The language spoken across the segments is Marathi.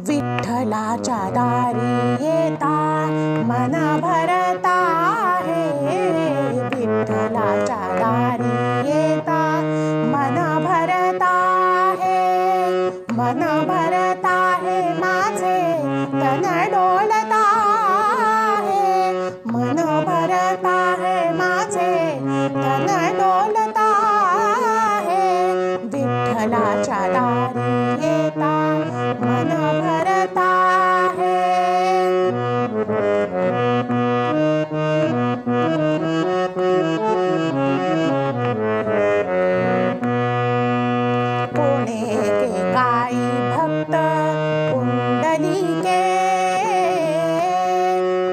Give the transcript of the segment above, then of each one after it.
विठ्ठलाच्या दारी येता मन भरता आहे, विठ्ठलाच्या दारी येता मन भरता आहे, मन भरता आहे माझे तन डोलता आहे, मन भरता आहे माझे तन डोलता आहे, विठ्ठलाच्या दारी येता मन भरता आहे। कोणे के काही भक्त कुंडलिके,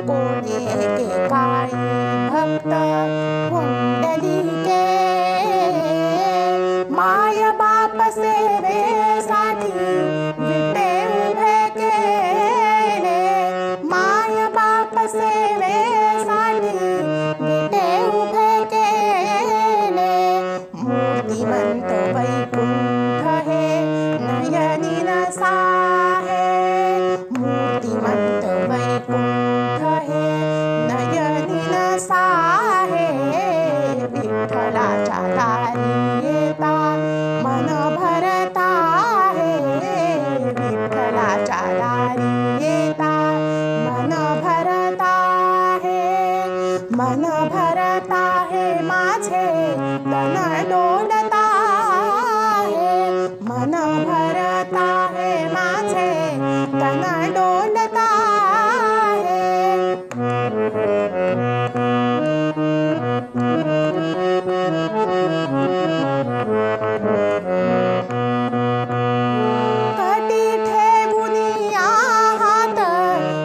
कोणे के काही भक्त कुंडलिके, माय बाप सेवेसाठी विटे उभे केले, माय बाप सेवेसाठी विटे उभे केले, मूर्तिमंत वैकुंठ हे नयनी नसा है, मूर्तिमंत वैकुंठ हे नयनी नसा है, विठ्ठलाच्या दारी येता मन भरता आहे, विठ्ठलाच्या दारी येता मन भरता आहे, मन भरता आहे माझे तन डोलता आहे, मन भरता आहे माझे तन डोलता आहे। कटी ठेवुनिया हात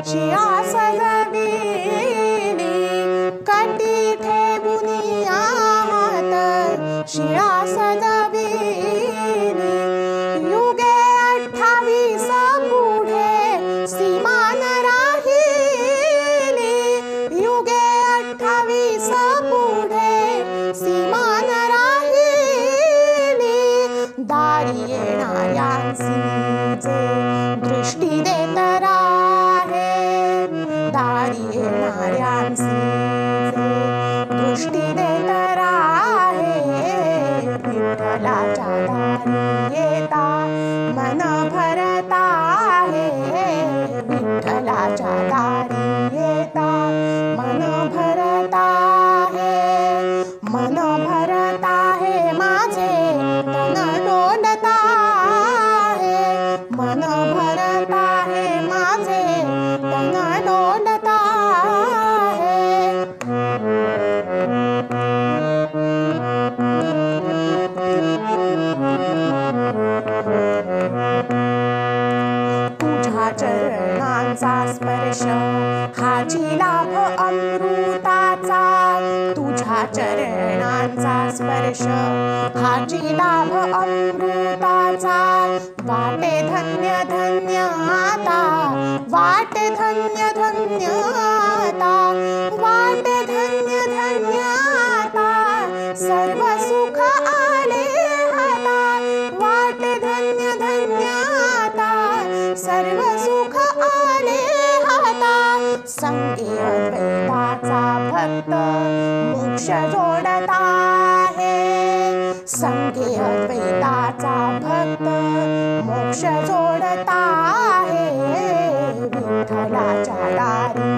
शिळा सजविली, कटी ठेवुनिया हात शिळा सजविली, युगे 28 पुढे सीमान राहिली, युगे 28 पुढे सीमान राहिली, दारी येणाऱ्यांची जे दृष्टी देत राहे, दारी येणाऱ्यांची जे दृष्टी देत राहे, विठ्ठलाच्या दारी येता मन भरता आहे, विठ्ठलाच्या दारी येता मन भरता आहे, मन भरता आहे माझे तन डोलता आहे, मन भरता आहे माझे तन डोलता आहे। तुझ्या चरणांचा स्पर्श हाची लाभ अमृताचा, तुझ्या चरणांचा स्पर्श हाची लाभ अमृताचा, वाटे धन्य धन्य आता, वाटे धन्य धन्य आता, वाटे धन्य धन्य आता, सर्व सुख आले आता, वाटे धन्य धन्य आता, सर्व सुख आले आता, संगे अद्वैताचा भक्त मोक्ष जोडता आहे, संगे अद्वैताचा भक्त मोक्ष जोडता आहे, विठ्ठलाच्या दारी